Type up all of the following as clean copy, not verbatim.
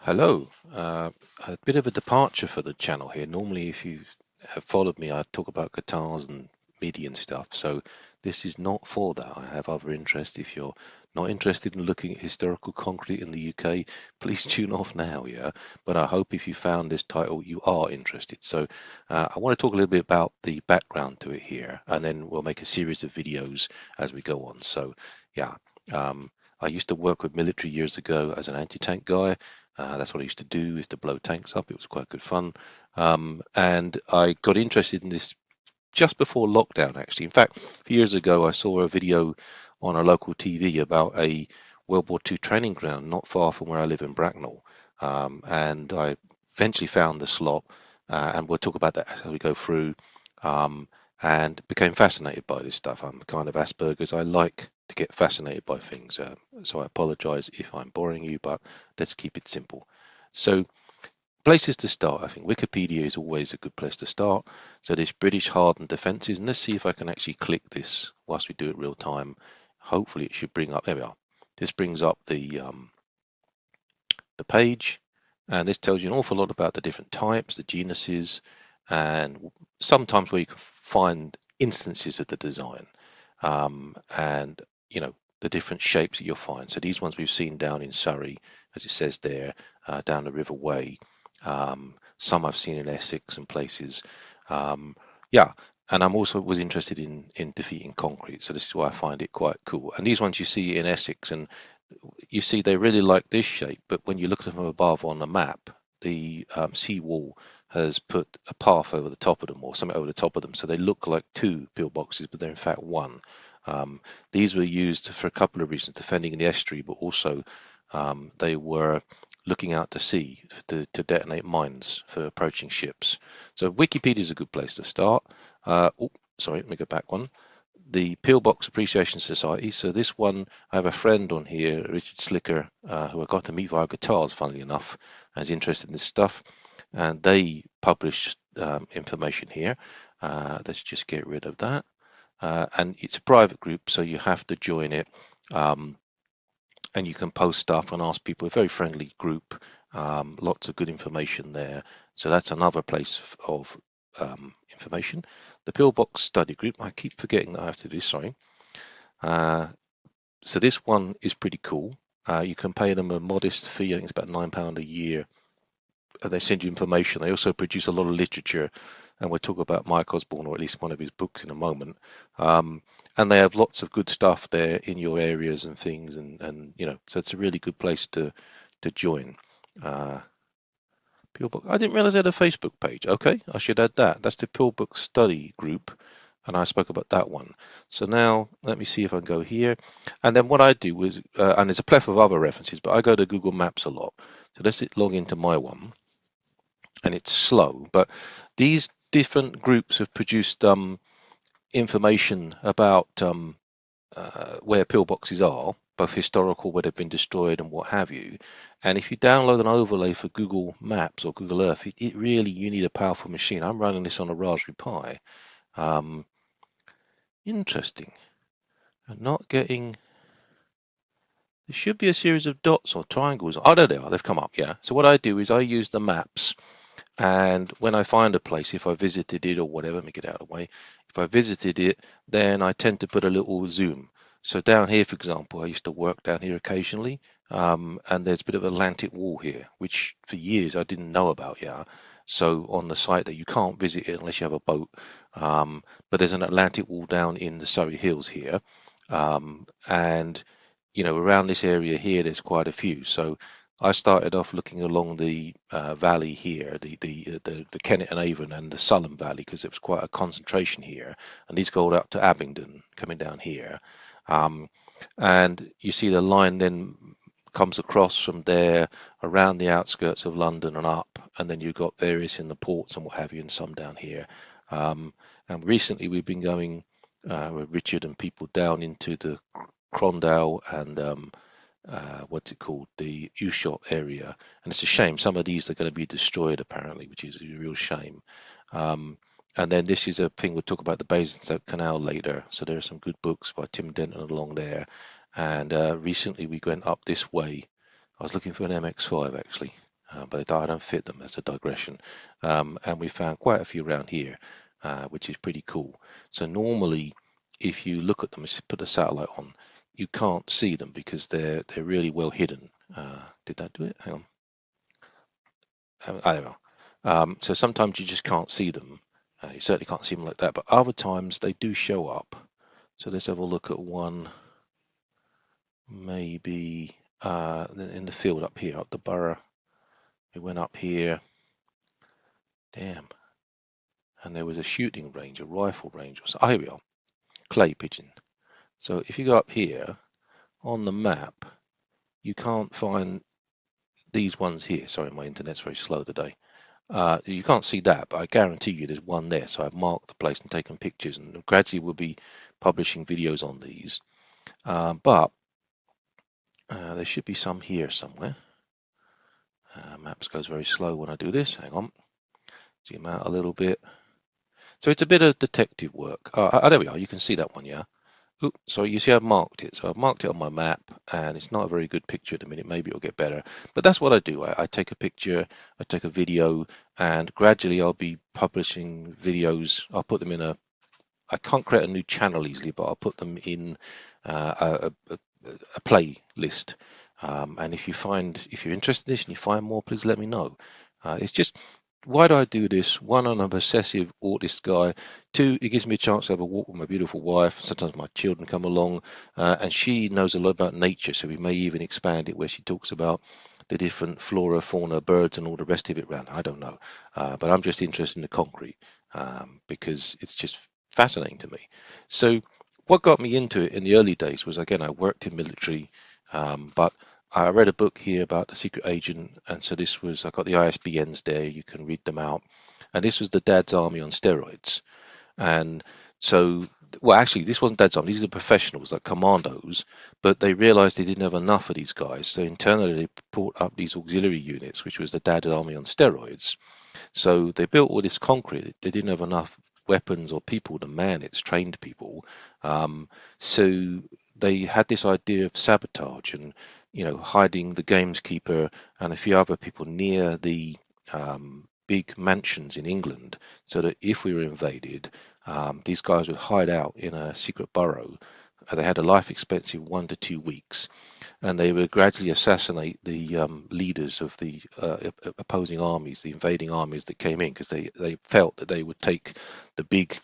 Hello. A bit of a departure for the channel here. Normally, if you have followed me, I talk about guitars and MIDI and stuff. So this is not for that. I have other interests. If you're not interested in looking at historical concrete in the UK, please tune off now, yeah? But I hope if you found this title, you are interested. So I want to talk a little bit about the background to it here, and then we'll make a series of videos as we go on. So yeah, I used to work with military years ago as an anti-tank guy. That's what I used to do, is to blow tanks up. It was quite good fun. And I got interested in this just before lockdown, actually. In fact, a few years ago, I saw a video on a local TV about a World War II training ground not far from where I live in Bracknell. And I eventually found the slot, and we'll talk about that as we go through. Um, and became fascinated by this stuff. I'm kind of Asperger's. I like to get fascinated by things. So I apologize if I'm boring you, but let's keep it simple. So, places to start. I think Wikipedia is always a good place to start. So this British hardened defences, and let's see if I can actually click this whilst we do it real time. Hopefully it should bring up, there we are. This brings up the page, and this tells you an awful lot about the different types, the genuses, and sometimes where you can find instances of the design, and the different shapes that you'll find. So these ones we've seen down in Surrey, as it says there, down the River Way. Some I've seen in Essex and places. Yeah, and I'm also was interested in defeating concrete, so this is why I find it quite cool. And these ones you see in Essex, and you see they really like this shape, but when you look at them from above on the map, the seawall has put a path over the top of them or something over the top of them, so they look like two pillboxes, but they're in fact one. These were used for a couple of reasons, defending the estuary, but also they were looking out to sea to detonate mines for approaching ships. So Wikipedia is a good place to start. Oh, sorry, let me go back one. The Pillbox Appreciation Society. So this one, I have a friend on here, Richard Slicker, who I got to meet via guitars, funnily enough, and is interested in this stuff. And they publish information here. Let's just get rid of that. And it's a private group, so you have to join it. And you can post stuff and ask people. A very friendly group, lots of good information there. So that's another place of information. The Pillbox Study Group, I keep forgetting that I have to do, sorry. So this one is pretty cool. You can pay them a modest fee, I think it's about £9 a year. And they send you information. They also produce a lot of literature, and we'll talk about Mike Osborne, or at least one of his books, in a moment. And they have lots of good stuff there in your areas and things, and so it's a really good place to join. Uh, Pillbox. I didn't realize they had a Facebook page. Okay, I should add that. That's the Pillbox Study Group, and I spoke about that one. So now let me see if I can go here, and then what I do is, and there's a plethora of other references, but I go to Google Maps a lot. So let's log into my one, and it's slow, but these different groups have produced information about where pillboxes are, both historical, where they've been destroyed and what have you. And if you download an overlay for Google Maps or Google Earth, it really, you need a powerful machine. I'm running this on a Raspberry Pi. Um, Interesting. I'm not getting. There should be a series of dots or triangles. Oh, there they are. They've come up. Yeah. So what I do is I use the maps. And when I find a place, if I visited it or whatever, let me get out of the way. If I visited it, then I tend to put a little zoom. So down here, for example, I used to work down here occasionally, and there's a bit of Atlantic Wall here, which for years I didn't know about. Yeah, so on the site that you can't visit it unless you have a boat, but there's an Atlantic Wall down in the Surrey Hills here, and around this area here, there's quite a few. So I started off looking along the valley here, the Kennet and Avon and the Sullen Valley, because there was quite a concentration here, and these go up to Abingdon, coming down here, um, and you see the line then comes across from there around the outskirts of London and up, and then you've got various in the ports and what have you, and some down here. Um, and recently we've been going with Richard and people down into the Crondale and what's it called, the U-shot area, and it's a shame. Some of these are going to be destroyed apparently, which is a real shame. Um, and then this is a thing we'll talk about the Basingstoke Canal later. So there are some good books by Tim Denton along there. And recently we went up this way. I was looking for an MX5 actually. but I don't fit them. That's a digression. And we found quite a few around here, which is pretty cool. So normally, if you look at them, just put a satellite on, you can't see them because they're really well hidden. Did that do it? Hang on. I don't know. So sometimes you just can't see them. You certainly can't see them like that, but other times they do show up. So let's have a look at one, maybe in the field up here, up the borough. We went up here. Damn. And there was a shooting range, a rifle range or so. Oh, here we are. Clay pigeon. So if you go up here on the map, you can't find these ones here. Sorry, my internet's very slow today. You can't see that, but I guarantee you there's one there. So I've marked the place and taken pictures, and gradually we'll be publishing videos on these. But there should be some here somewhere. Maps goes very slow when I do this. Hang on. Zoom out a little bit. So it's a bit of detective work. There we are. You can see that one, yeah. Ooh, sorry, you see I've marked it. So I've marked it on my map, and it's not a very good picture at the minute. Maybe it'll get better. But that's what I do. I take a picture, I take a video, and gradually I'll be publishing videos. I'll put them in I can't create a new channel easily, but I'll put them in a playlist. And if you're interested in this and you find more, please let me know. It's just, why do I do this? One, I'm an obsessive autist guy. Two, it gives me a chance to have a walk with my beautiful wife. Sometimes my children come along, and she knows a lot about nature, so we may even expand it where she talks about the different flora, fauna, birds, and all the rest of it around. I don't know, but I'm just interested in the concrete because it's just fascinating to me. So what got me into it in the early days was, again, I worked in military, but I read a book here about the secret agent, and so I got the ISBNs there, you can read them out, and this was the Dad's Army on steroids. And so, well, actually, this wasn't Dad's Army, these are professionals, like commandos, but they realized they didn't have enough of these guys, so internally they brought up these auxiliary units, which was the Dad's Army on steroids. So they built all this concrete. They didn't have enough weapons or people to man it, trained people. So they had this idea of sabotage and, hiding the gameskeeper and a few other people near the big mansions in England, so that if we were invaded, these guys would hide out in a secret burrow. They had a life expectancy of 1 to 2 weeks, and they would gradually assassinate the leaders of the opposing armies, the invading armies that came in, because they felt that they would take the big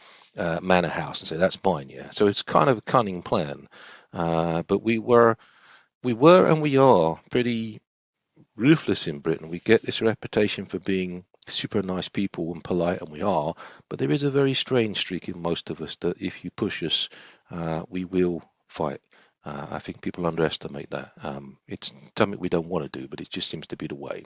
manor house and say, that's mine, yeah. So it's kind of a cunning plan, but we were and we are pretty ruthless in Britain. We get this reputation for being super nice people and polite, and we are, but there is a very strange streak in most of us that if you push us, we will fight. I think people underestimate that. It's something we don't want to do, but it just seems to be the way.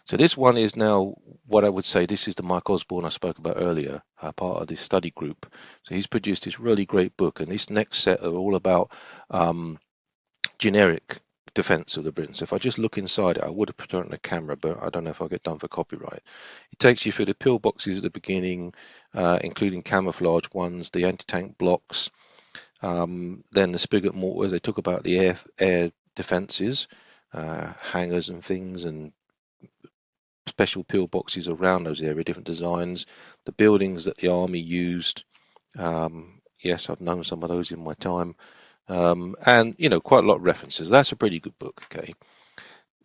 So this one is now what I would say. This is the Mike Osborne I spoke about earlier, part of this study group. So he's produced this really great book, and this next set are all about um, generic defense of the Britons. If I just look inside it, I would have put it on the camera, but I don't know if I'll get done for copyright. It takes you through the pillboxes at the beginning, including camouflage ones, the anti-tank blocks, then the spigot mortars. They talk about the air defences, hangars and things, and special pillboxes around those areas, different designs, the buildings that the army used. Yes, I've known some of those in my time. And quite a lot of references. That's a pretty good book. Okay,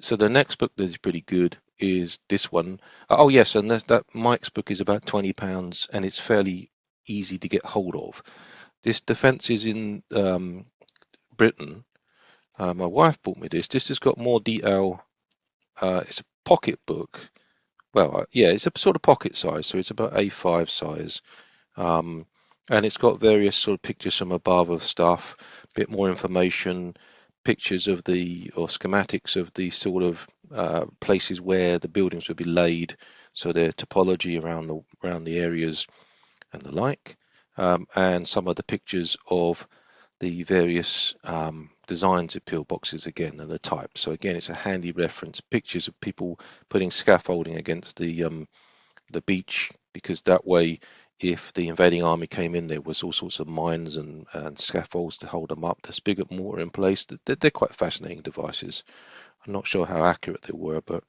so the next book that is pretty good is this one. Oh yes, and that Mike's book is about £20, and it's fairly easy to get hold of. This defence is in Britain. My wife bought me this. This has got more detail. It's a pocket book. Well, yeah, it's a sort of pocket size, so it's about A5 size. Um, and it's got various sort of pictures from above of stuff, a bit more information, pictures of or schematics of the sort of places where the buildings would be laid, so their topology around the areas and the like, and some of the pictures of the various designs of pillboxes again and the type. So again, it's a handy reference. Pictures of people putting scaffolding against the beach, because that way, if the invading army came in, there was all sorts of mines and scaffolds to hold them up. The spigot mortar in place. They're quite fascinating devices. I'm not sure how accurate they were, but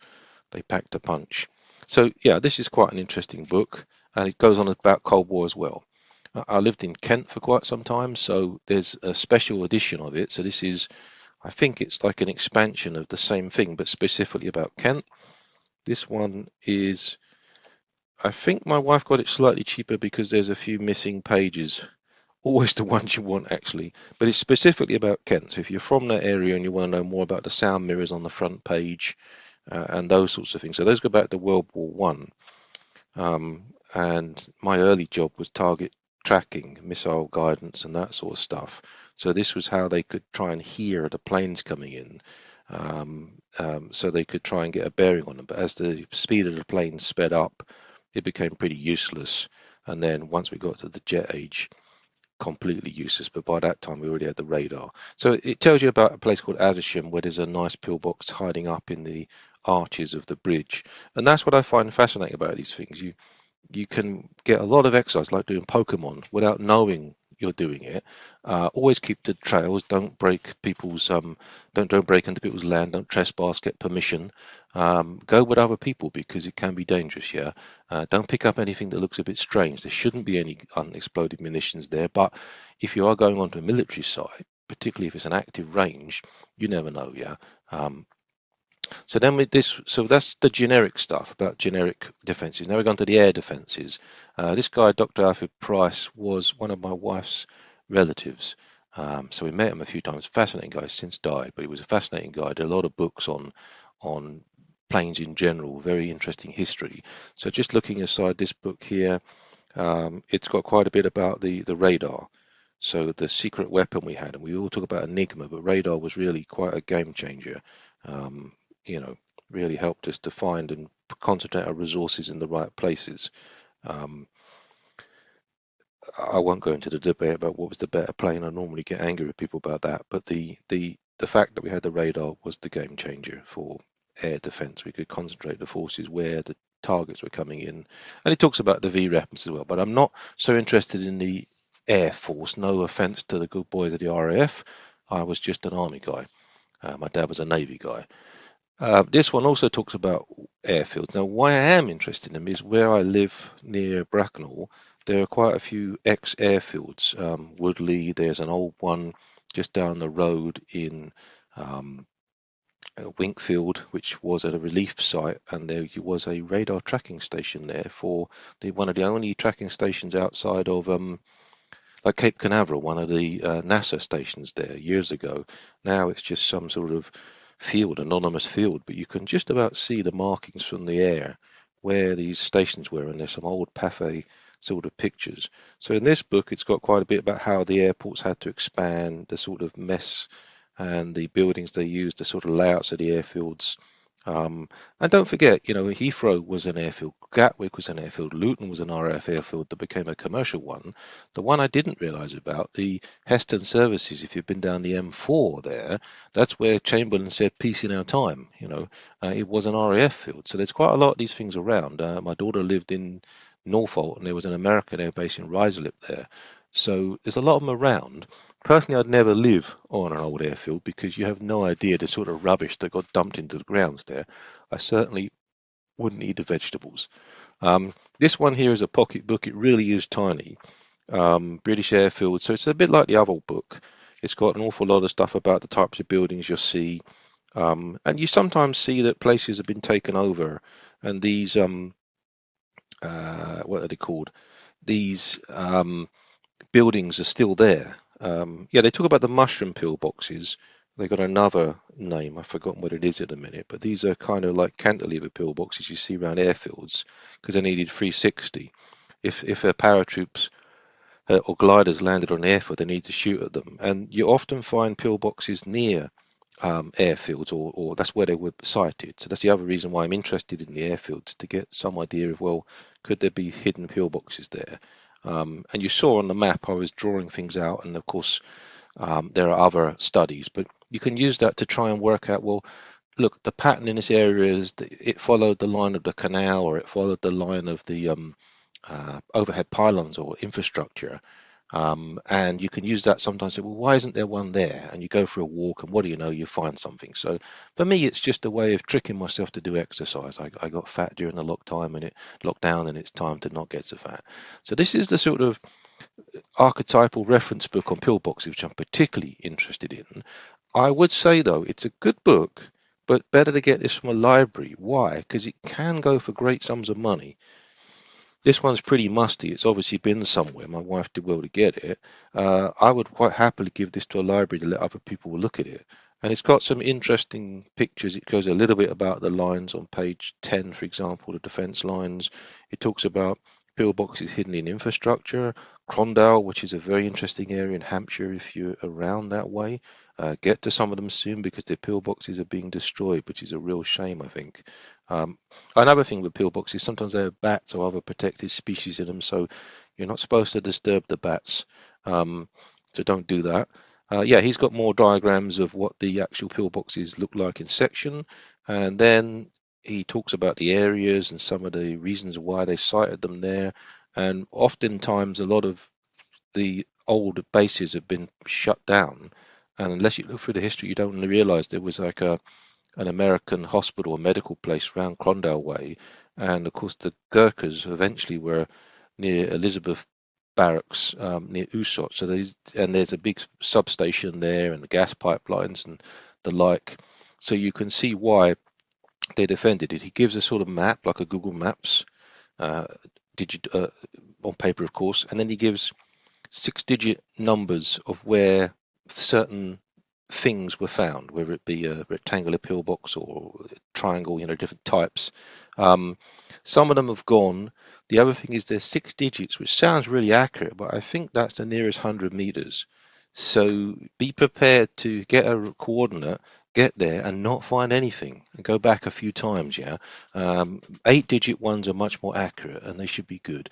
They packed a punch. So yeah, this is quite an interesting book, and it goes on about Cold War as well. I lived in Kent for quite some time, so there's a special edition of it. So this is, I think it's like an expansion of the same thing, but specifically about Kent. This one is, I think my wife got it slightly cheaper because there's a few missing pages. Always the ones you want, actually. But it's specifically about Kent. So if you're from that area and you want to know more about the sound mirrors on the front page and those sorts of things. So those go back to World War One. And my early job was target tracking, missile guidance, and that sort of stuff. So this was how they could try and hear the planes coming in, so they could try and get a bearing on them. But as the speed of the plane sped up, it became pretty useless. And then once we got to the jet age, completely useless. But by that time, we already had the radar. So it tells you about a place called Addisham, where there's a nice pillbox hiding up in the arches of the bridge. And that's what I find fascinating about these things. You can get a lot of exercise, like doing Pokemon, without knowing you're doing it. Always keep the trails. Don't break people's don't break into people's land. Don't trespass. Get permission. Go with other people because it can be dangerous. Yeah. Don't pick up anything that looks a bit strange. There shouldn't be any unexploded munitions there. But if you are going onto a military site, particularly if it's an active range, you never know. Yeah. Um, so then with this, so that's the generic stuff about generic defences. Now we're going to the air defences. This guy, Dr. Alfred Price, was one of my wife's relatives. So we met him a few times. Fascinating guy, since died, but he was a fascinating guy. Did a lot of books on planes in general. Very interesting history. So just looking aside this book here, it's got quite a bit about the radar. So the secret weapon we had, and we all talk about Enigma, but radar was really quite a game changer. Um, you know, really helped us to find and concentrate our resources in the right places. Um, I won't go into the debate about what was the better plane. I normally get angry with people about that, but the fact that we had the radar was the game changer for air defense. We could concentrate the forces where the targets were coming in, and it talks about the VREPs as well. But I'm not so interested in the Air Force. No offense to the good boys of the RAF. I was just an army guy. My dad was a navy guy. This one also talks about airfields. Now, why I am interested in them is where I live near Bracknell, there are quite a few ex-airfields. Woodley, there's an old one just down the road in um, Winkfield, which was at a relief site, and there was a radar tracking station there for one of the only tracking stations outside of like Cape Canaveral, one of the NASA stations there years ago. Now it's just some sort of field, anonymous field, but you can just about see the markings from the air where these stations were, and there's some old Pathé sort of pictures. So in this book, it's got quite a bit about how the airports had to expand, the sort of mess and the buildings they used, the sort of layouts of the airfields. And don't forget, Heathrow was an airfield, Gatwick was an airfield, Luton was an RAF airfield that became a commercial one. The one I didn't realise about, the Heston Services, if you've been down the M4 there, that's where Chamberlain said, peace in our time. It was an RAF field. So there's quite a lot of these things around. My daughter lived in Norfolk, and there was an American air base in Ruislip there. So there's a lot of them around. Personally, I'd never live on an old airfield because you have no idea the sort of rubbish that got dumped into the grounds there. I certainly wouldn't eat the vegetables. This one here is a pocket book. It really is tiny. British airfield. So it's a bit like the other book. It's got an awful lot of stuff about the types of buildings you'll see. And you sometimes see that places have been taken over, and these what are they called? These buildings are still there. Yeah, they talk about the mushroom pillboxes. They got another name. I've forgotten what it is at the minute. But these are kind of like cantilever pillboxes you see around airfields because they needed 360. If paratroops or gliders landed on an airfield, they need to shoot at them. And you often find pillboxes near airfields, or that's where they were sighted. So that's the other reason why I'm interested in the airfields, to get some idea of, well, could there be hidden pillboxes there? And you saw on the map I was drawing things out, and of course there are other studies, but you can use that to try and work out, well, look, the pattern in this area is that it followed the line of the canal, or it followed the line of the overhead pylons or infrastructure. And you can use that sometimes. Say, well, why isn't there one there? And you go for a walk, and what do you know? You find something. So for me, it's just a way of tricking myself to do exercise. I got fat during the lockdown, and it's time to not get so fat. So this is the sort of archetypal reference book on pillboxes, which I'm particularly interested in. I would say though, it's a good book, but better to get this from a library. Why? Because it can go for great sums of money. This one's pretty musty. It's obviously been somewhere. My wife did well to get it. I would quite happily give this to a library to let other people look at it. And it's got some interesting pictures. It goes a little bit about the lines on page 10, for example, the defence lines. It talks about pillboxes hidden in infrastructure, Crondale, which is a very interesting area in Hampshire if you're around that way. Get to some of them soon because their pillboxes are being destroyed, which is a real shame, I think. Um, Another thing with pillboxes, sometimes they have bats or other protected species in them, so you're not supposed to disturb the bats. Um, so don't do that. Yeah, he's got more diagrams of what the actual pillboxes look like in section, and then he talks about the areas and some of the reasons why they sited them there. And oftentimes, a lot of the old bases have been shut down, and unless you look through the history, you don't realize there was like an American hospital, a medical place around Crondale Way. And of course, the Gurkhas eventually were near Elizabeth Barracks, near Usot. So there's a big substation there and the gas pipelines and the like. So you can see why they defended it. He gives a sort of map, like a Google Maps, uh, on paper, of course, and then he gives six-digit numbers of where certain things were found, whether it be a rectangular pillbox or a triangle, different types. Um, some of them have gone. The other thing is there's six digits, which sounds really accurate, but I think that's the nearest 100 meters. So be prepared to get a coordinate, get there and not find anything, and go back a few times. Yeah, 8-digit ones are much more accurate, and they should be good.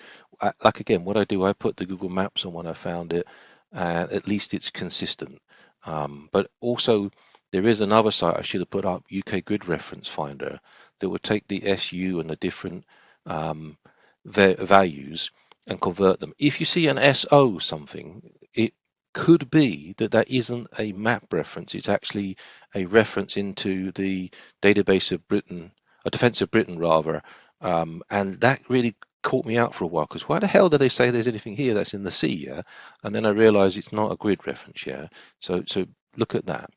Like again, what I do, I put the Google Maps on when I found it, and at least it's consistent. But also, there is another site I should have put up, UK Grid Reference Finder, that will take the SU and the different um, values and convert them. If you see an SO something, it could be that that isn't a map reference. It's actually a reference into the database of Britain, a defense of Britain rather, and that really caught me out for a while because why the hell do they say there's anything here that's in the sea? Yeah, and then I realised it's not a grid reference. Yeah, so look at that.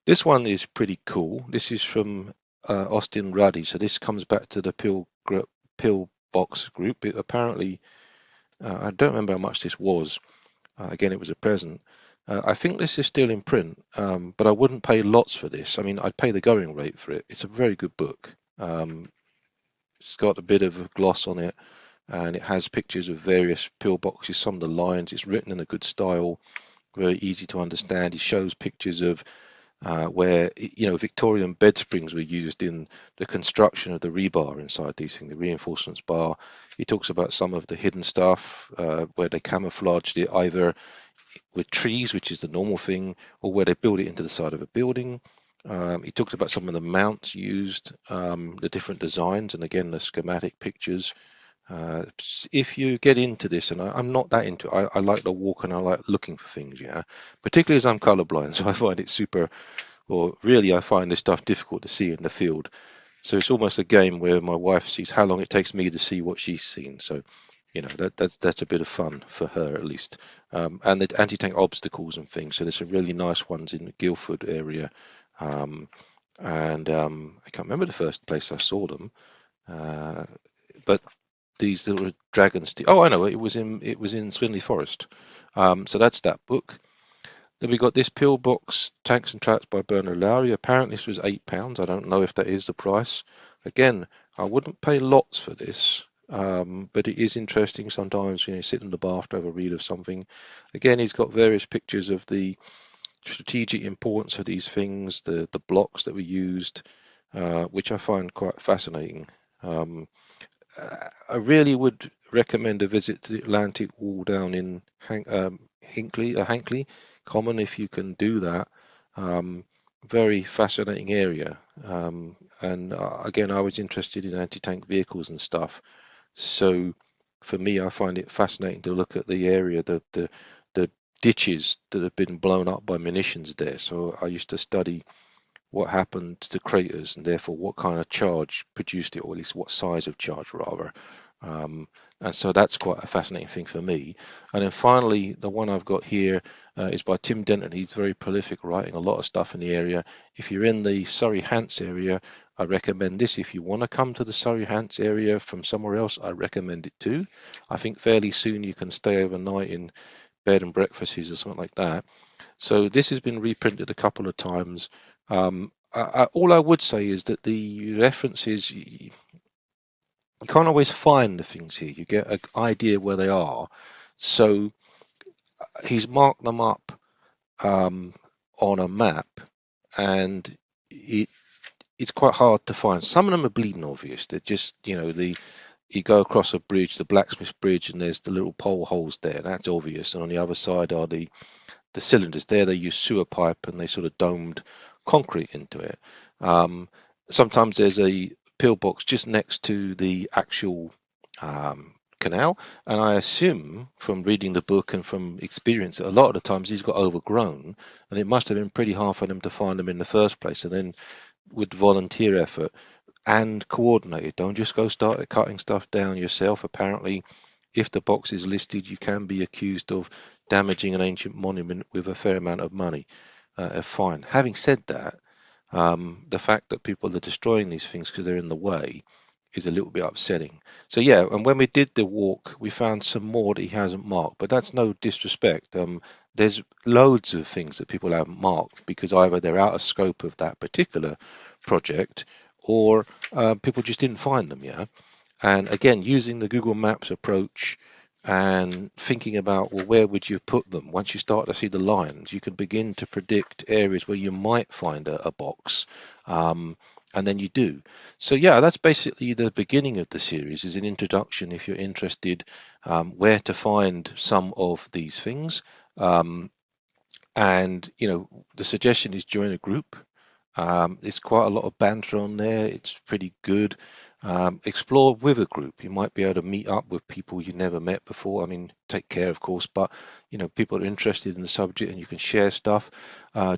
This one is pretty cool. This is from Austin Ruddy. So this comes back to the Pillbox group. Apparently, I don't remember how much this was. Again, it was a present. I think this is still in print, but I wouldn't pay lots for this. I mean, I'd pay the going rate for it. It's a very good book. It's got a bit of a gloss on it, and it has pictures of various pillboxes, some of the lines. It's written in a good style, very easy to understand. He shows pictures of where Victorian bed springs were used in the construction of the rebar inside these things, the reinforcements bar. He talks about some of the hidden stuff where they camouflaged it either with trees, which is the normal thing, or where they build it into the side of a building. He talks about some of the mounts used, the different designs, and again the schematic pictures. If you get into this, and I'm not that into it, I like to walk and I like looking for things, yeah. Particularly as I'm colorblind, so I find it super, or really I find this stuff difficult to see in the field. So it's almost a game where my wife sees how long it takes me to see what she's seen. So, that's a bit of fun for her at least. And the anti-tank obstacles and things. So there's some really nice ones in the Guildford area. Um, and I can't remember the first place I saw them. Uh, but these little dragons. Oh, I know. It was in Swinley Forest. So that's that book. Then we got this pillbox, Tanks and Traps by Bernard Lowry. Apparently this was £8. I don't know if that is the price. Again, I wouldn't pay lots for this, but it is interesting sometimes. Sit in the bath to have a read of something. Again, he's got various pictures of the strategic importance of these things, the blocks that were used, which I find quite fascinating. I really would recommend a visit to the Atlantic Wall down in Hinkley Common if you can do that. Um, Very fascinating area. And again, I was interested in anti-tank vehicles and stuff. So for me, I find it fascinating to look at the area, the ditches that have been blown up by munitions there. So I used to study what happened to the craters and therefore what kind of charge produced it, or at least what size of charge rather. Um, and so that's quite a fascinating thing for me. And then finally, the one I've got here is by Tim Denton. He's very prolific, writing a lot of stuff in the area. If you're in the Surrey Hants area, I recommend this. If you want to come to the Surrey Hants area from somewhere else, I recommend it too. I think fairly soon you can stay overnight in bed and breakfasts or something like that. So this has been reprinted a couple of times. All I would say is that the references, you can't always find the things here. You get an idea where they are. So he's marked them up um, on a map, and it it's quite hard to find. Some of them are bleeding obvious. They're just, you go across a bridge, the Blacksmith Bridge, and there's the little pole holes there. That's obvious. And on the other side are the cylinders. There they use sewer pipe and they sort of domed concrete into it. Um, Sometimes there's a pillbox just next to the actual canal, and I assume from reading the book and from experience that a lot of the times these got overgrown, and it must have been pretty hard for them to find them in the first place. And then with volunteer effort and coordinated, don't just go start cutting stuff down yourself. Apparently, if the box is listed, you can be accused of damaging an ancient monument with a fair amount of money, a fine. Having said that, the fact that people are destroying these things because they're in the way is a little bit upsetting. So yeah, and when we did the walk, we found some more that he hasn't marked, but that's no disrespect. There's loads of things that people haven't marked because either they're out of scope of that particular project or people just didn't find them. Yeah. And again, using the Google Maps approach and thinking about, well, where would you put them? Once you start to see the lines, you can begin to predict areas where you might find a box, and then you do. So yeah, that's basically the beginning of the series, is an introduction if you're interested, where to find some of these things. Um, and the suggestion is join a group. There's quite a lot of banter on there. It's pretty good. Explore with a group. You might be able to meet up with people you never met before. I mean, take care, of course, but people are interested in the subject and you can share stuff.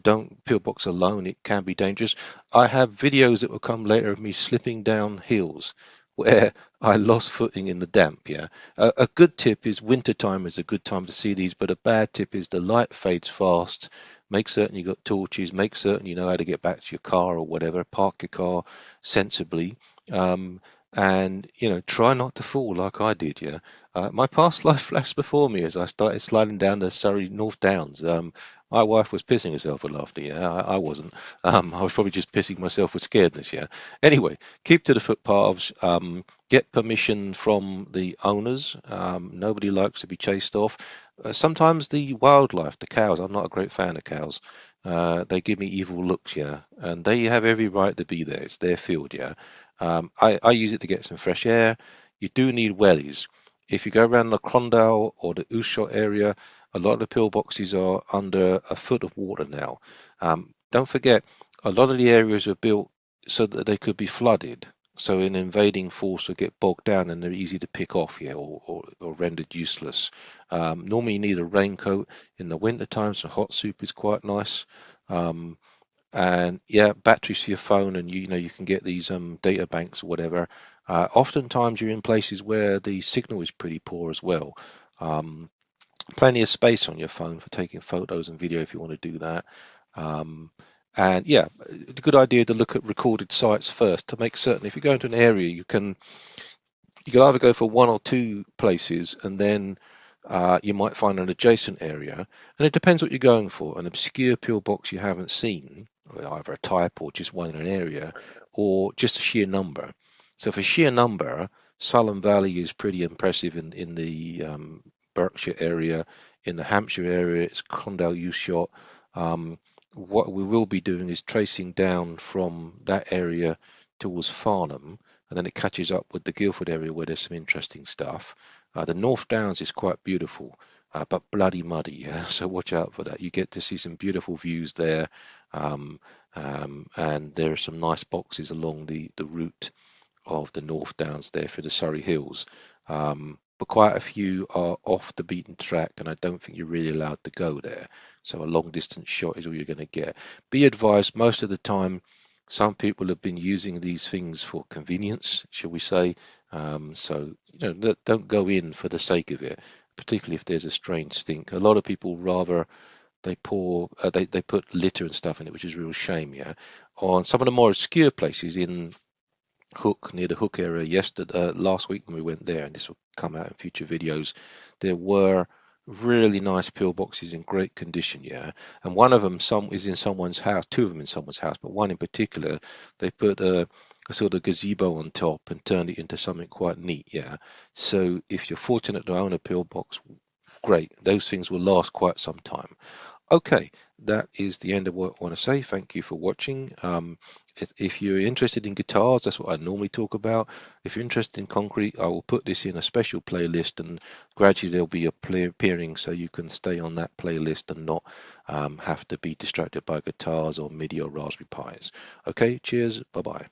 Don't pillbox alone. It can be dangerous. I have videos that will come later of me slipping down hills where I lost footing in the damp. Yeah. A good tip is winter time is a good time to see these, but a bad tip is the light fades fast. Make certain you got torches. Make certain you know how to get back to your car or whatever. Park your car sensibly, and try not to fall like I did. Yeah, my past life flashed before me as I started sliding down the Surrey North Downs. My wife was pissing herself with laughter. Yeah, I wasn't. I was probably just pissing myself with scaredness. Yeah. Anyway, keep to the footpaths. Get permission from the owners. Nobody likes to be chased off. Sometimes the wildlife, the cows, I'm not a great fan of cows. They give me evil looks, yeah, and they have every right to be there. It's their field, yeah. I use it to get some fresh air. You do need wellies. If you go around the Crondale or the Oosshot area, a lot of the pillboxes are under a foot of water now. Don't forget, a lot of the areas were built so that they could be flooded. So an invading force would get bogged down and they're easy to pick off, yeah, or rendered useless. Normally you need a raincoat in the winter time, so hot soup is quite nice. Um, and yeah, batteries for your phone, and you can get these data banks or whatever. Oftentimes you're in places where the signal is pretty poor as well. Um, Plenty of space on your phone for taking photos and video if you want to do that. Um, and yeah, a good idea to look at recorded sites first to make certain if you go into an area you can either go for one or two places and then you might find an adjacent area. And it depends what you're going for. An obscure pillbox you haven't seen, either a type or just one in an area, or just a sheer number. So for sheer number, Salem Valley is pretty impressive in the Berkshire area. In the Hampshire area, it's Condell Shot. What we will be doing is tracing down from that area towards Farnham, and then it catches up with the Guildford area where there's some interesting stuff. The North Downs is quite beautiful, but bloody muddy. Yeah? So watch out for that. You get to see some beautiful views there, um, and there are some nice boxes along the route of the North Downs there for the Surrey Hills. but quite a few are off the beaten track, and I don't think you're really allowed to go there. So a long distance shot is all you're going to get. Be advised, most of the time, some people have been using these things for convenience, shall we say. So, don't go in for the sake of it, particularly if there's a strange stink. A lot of people rather they put litter and stuff in it, which is a real shame, yeah. On some of the more obscure places in Hook, near the Hook area last week when we went there, and this will come out in future videos, there were really nice pillboxes in great condition, yeah. And one of them some is in someone's house, two of them in someone's house, but one in particular, they put a sort of gazebo on top and turned it into something quite neat, yeah. So if you're fortunate to own a pillbox, great. Those things will last quite some time. Okay, that is the end of what I want to say. Thank you for watching. If you're interested in guitars, that's what I normally talk about. If you're interested in concrete, I will put this in a special playlist, and gradually there'll be appearing so you can stay on that playlist and not have to be distracted by guitars or MIDI or Raspberry Pis. Okay, cheers. Bye bye.